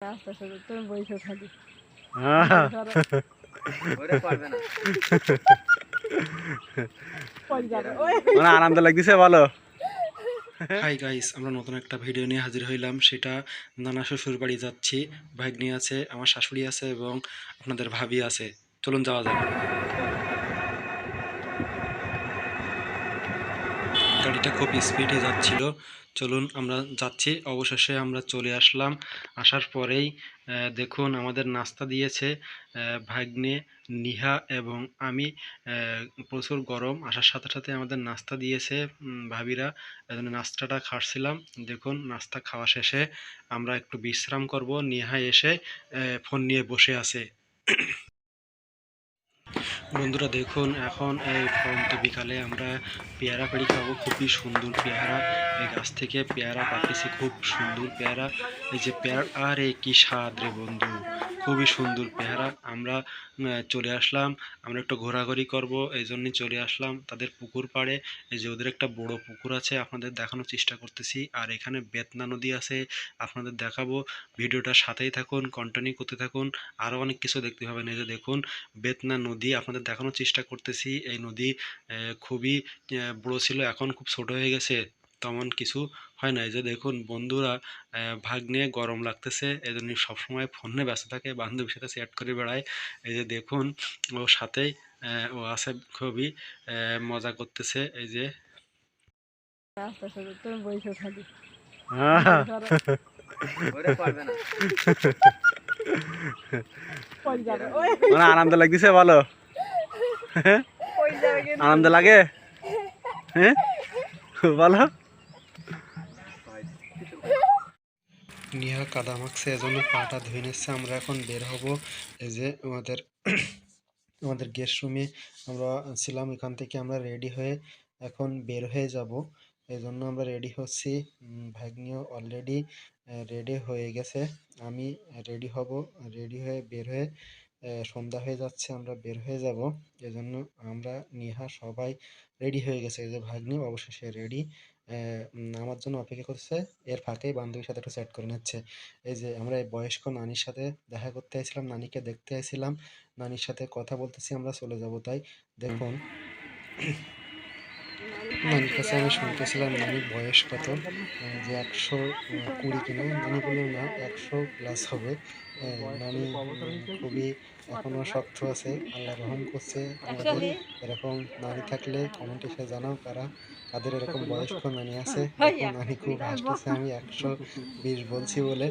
আস্তে আস্তে তুমি বইছো খালি আনন্দ লাগতেছে ভালো। হাই গাইস, আমরা নতুন একটা ভিডিও নিয়ে হাজির হইলাম। সেটা নানা শ্বশুর বাড়ি যাচ্ছি। ভাগ্নি আছে, আমার শাশুড়ি আছে এবং আপনাদের ভাবি আছে। চলুন যাওয়া যাক। গাড়িটা খুব স্পিডে যাচ্ছিল। চলুন আমরা যাচ্ছি। অবশেষে আমরা চলে আসলাম। আসার পরেই দেখুন আমাদের নাস্তা দিয়েছে ভাগ্নে, নিহা এবং আমি। প্রচুর গরম, আসার সাথে সাথে আমাদের নাস্তা দিয়েছে ভাবিরা। এজন্য নাস্তাটা খাচ্ছিলাম। দেখুন নাস্তা খাওয়া শেষে আমরা একটু বিশ্রাম করব। নিহা এসে ফোন নিয়ে বসে আছে। বন্ধুরা দেখুন, এখন এই পরন্ত বিকালে আমরা পেয়ারা পেড়ি খাবো। খুবই সুন্দর পেয়ারা, এই গাছ থেকে পেয়ারা পাঠিয়েছি, খুব সুন্দর পেয়ারা। এই যে পেয়ারা, আরে কি স্বাদ রে বন্ধু, খুবই সুন্দর পেয়ারা। আমরা চলে আসলাম, আমরা একটু ঘোরাঘুরি করব, এই জন্যই চলে আসলাম তাদের পুকুর পাড়ে। এই যে ওদের একটা বড় পুকুর আছে, আপনাদের দেখানোর চেষ্টা করতেছি। আর এখানে বেতনা নদী আছে, আপনাদের দেখাবো। ভিডিওটার সাথেই থাকুন, কন্টিনিউ করতে থাকুন, আরও অনেক কিছু দেখতে পাবেন। এই যে দেখুন বেতনা নদী, আপনাদের দেখানোর চেষ্টা করতেছি। এই নদী খুবই বড় ছিল, এখন খুব ছোট হয়ে গেছে, তেমন কিছু হয় না। এই যে দেখুন বন্ধুরা, ভাগ্নে গরম লাগতেছে, এই জন্য সবসময় ফোনে ব্যস্ত থাকে, বান্ধবীর সাথে চ্যাট করে বেড়ায়। এই যে দেখুন ও সাথেই ও আছে, খুবই মজা করতেছে। এই যে আস্তে আস্তে তুমি বইছো খালি আনন্দ লাগতেছে ভালো। আনন্দ লাগে, হ্যাঁ ভালো। নিহা কাদা মাখছে, এজন্য পাটা ধুয়ে নিচ্ছে। আমরা এখন বের হব। এই যে আমাদের গেস্ট রুমে আমরা ছিলাম, এখান থেকে আমরা রেডি হয়ে এখন বের হয়ে যাব। এই জন্য আমরা রেডি হচ্ছি। ভাগ্নিও অলরেডি রেডি হয়ে গেছে, আমি রেডি হব। রেডি হয়ে বের হয়ে সন্ধ্যা হয়ে যাচ্ছে, আমরা বের হয়ে যাব। এজন্য আমরা নিহা সবাই রেডি হয়ে গেছে। এই যে ভাগ্নি অবশেষে রেডি, আমার জন্য অপেক্ষা করছে। এর ফাঁকেই বান্ধবীর সাথে একটু চ্যাট করে নিচ্ছে। এই যে আমরা এই বয়স্ক নানির সাথে দেখা করতে আসছিলাম, নানিকে দেখতে আসছিলাম, নানির সাথে কথা বলতেছি, আমরা চলে যাব। তাই দেখুন নানির কাছে আমি শুনতেছিলাম নানির বয়স কত, যে 120 কিনা, নানি বলল না 100+ হবে। নানি খুবই এখনো শক্ত আছে, আল্লাহ রহম করছে আমাদের। এরকম নানি থাকলে কমেন্টে এসে জানাও কাদের এরকম বয়স্ক নানি আছে। এখন নানি খুব হাসতেছে আমি 120 বলছি বলে।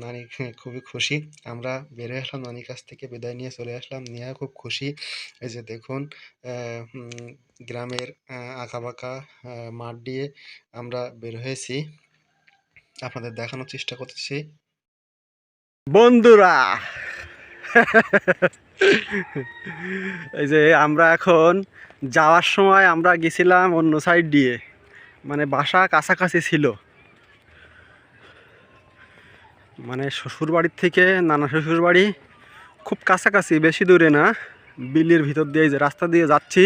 নানি খুবই খুশি। আমরা বের হয়ে আসলাম, নানির কাছ থেকে বিদায় নিয়ে চলে আসলাম। নিয়া খুব খুশি। এই যে দেখুন গ্রামের আঁকাবাঁকা মাঠ দিয়ে আমরা বের হয়েছি, আপনাদের দেখানোর চেষ্টা করতেছি। বন্ধুরা এই যে আমরা এখন যাওয়ার সময় আমরা গেছিলাম অন্য সাইড দিয়ে, মানে বাসা কাছাকাছি ছিল, মানে শ্বশুর বাড়ির থেকে নানা শ্বশুর বাড়ি খুব কাছাকাছি, বেশি দূরে না। বিলের ভিতর দিয়ে যে রাস্তা দিয়ে যাচ্ছি,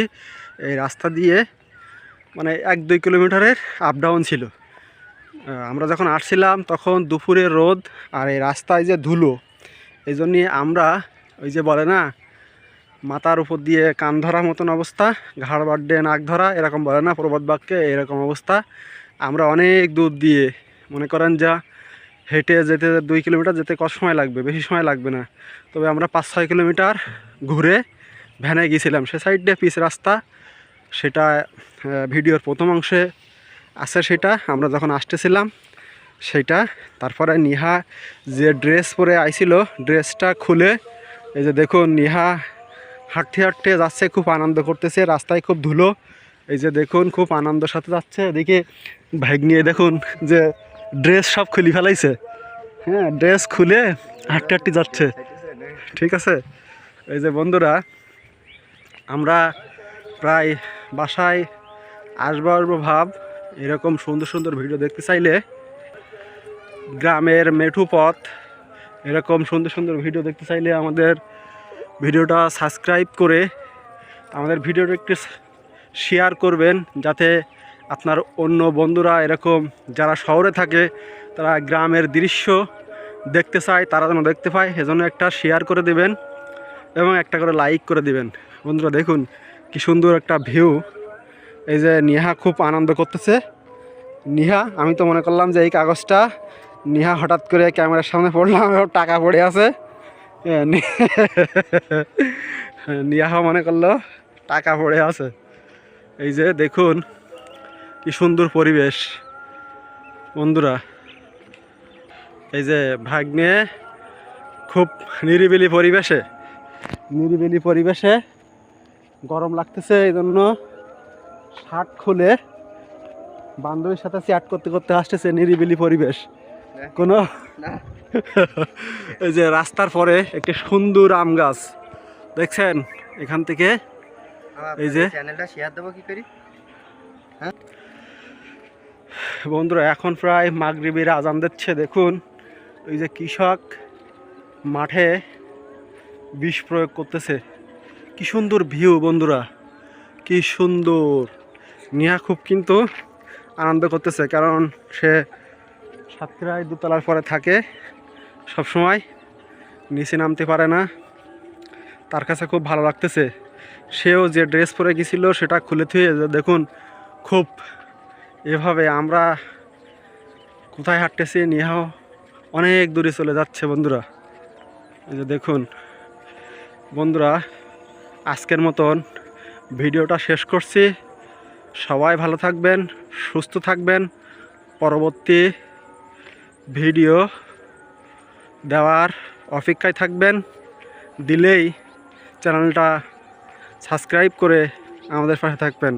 এই রাস্তা দিয়ে মানে 1-2 কিলোমিটারের আপ ডাউন ছিল। আমরা যখন আসছিলাম তখন দুপুরে রোদ, আর এই রাস্তায় যে ধুলো, এই জন্যে আমরা ওই যে বলে না মাথার উপর দিয়ে কান ধরার মতন অবস্থা, ঘাড় বাড্ডে নাক ধরা, এরকম বলে না প্রবাদ বাক্যে, এরকম অবস্থা। আমরা অনেক দূর দিয়ে, মনে করেন যা হেঁটে যেতে 2 কিলোমিটার যেতে কত সময় লাগবে, বেশি সময় লাগবে না। তবে আমরা 5-6 কিলোমিটার ঘুরে ভ্যানে গিয়েছিলাম। সে সাইড দিয়ে পিচ রাস্তা, সেটা ভিডিওর প্রথম অংশে আছে। সেটা আমরা যখন আসতেছিলাম সেইটা। তারপরে নিহা যে ড্রেস পরে আইছিল, ড্রেসটা খুলে এই যে দেখুন নিহা হাঁটতে হাঁটতে যাচ্ছে, খুব আনন্দ করতেছে, রাস্তায় খুব ধুলো। এই যে দেখুন খুব আনন্দের সাথে যাচ্ছে। এদিকে ভাইগ নিয়ে দেখুন যে ড্রেস সব খুলে ফেলাইছে, হ্যাঁ ড্রেস খুলে হাঁটতে হাঁটতে যাচ্ছে, ঠিক আছে। এই যে বন্ধুরা, আমরা প্রায় বাসায় আসবো ভাব। এরকম সুন্দর সুন্দর ভিডিও দেখতে চাইলে, গ্রামের মেঠু পথ, এরকম সুন্দর সুন্দর ভিডিও দেখতে চাইলে আমাদের ভিডিওটা সাবস্ক্রাইব করে আমাদের ভিডিওটা একটু শেয়ার করবেন, যাতে আপনার অন্য বন্ধুরা এরকম যারা শহরে থাকে তারা গ্রামের দৃশ্য দেখতে চায় তারা যেন দেখতে পায়, সেজন্য একটা শেয়ার করে দিবেন এবং একটা করে লাইক করে দিবেন। বন্ধুরা দেখুন কি সুন্দর একটা ভিউ। এই যে নেহা খুব আনন্দ করতেছে। নেহা, আমি তো মনে করলাম যে এই কাগজটা, নেহা হঠাৎ করে ক্যামেরার সামনে পড়লাম এবং টাকা পড়ে আছে। নেহা মনে করলো টাকা পড়ে আছে। এই যে দেখুন কি সুন্দর পরিবেশ বন্ধুরা। এই যে ভাগ্নে খুব নিরিবিলি পরিবেশে গরম লাগতেছে, এই জন্য শার্ট খুলে বান্ধবীর সাথে চ্যাট করতে করতে আসতেছে। নিরিবিলি পরিবেশ কোনো এই যে রাস্তার পরে একটি সুন্দর আম গাছ দেখছেন এখান থেকে। এই যে চ্যানেলটা শেয়ার দেবো কি করি। বন্ধুরা এখন প্রায় মাগরিবের আজান দিচ্ছে। দেখুন এই যে কৃষক মাঠে বিষ প্রয়োগ করতেছে। কি সুন্দর ভিউ বন্ধুরা, কি সুন্দর। নেহা খুব কিন্তু আনন্দ করতেছে, কারণ সে সাতক্ষীরায় দোতলার পরে থাকে, সবসময় নিচে নামতে পারে না। তার কাছে খুব ভালো লাগতেছে। সেও যে ড্রেস পরে গেছিল সেটা খুলে থুয়ে দেখুন খুব এভাবে আমরা কোথায় হাঁটতেছি, নেহাও অনেক দূরে চলে যাচ্ছে বন্ধুরা। এই যে দেখুন বন্ধুরা, আজকের মতন ভিডিওটা শেষ করছি। সবাই ভালো থাকবেন, সুস্থ থাকবেন। পরবর্তী ভিডিও দেওয়ার অপেক্ষায় থাকবেন। দিলেই চ্যানেলটা সাবস্ক্রাইব করে আমাদের পাশে থাকবেন।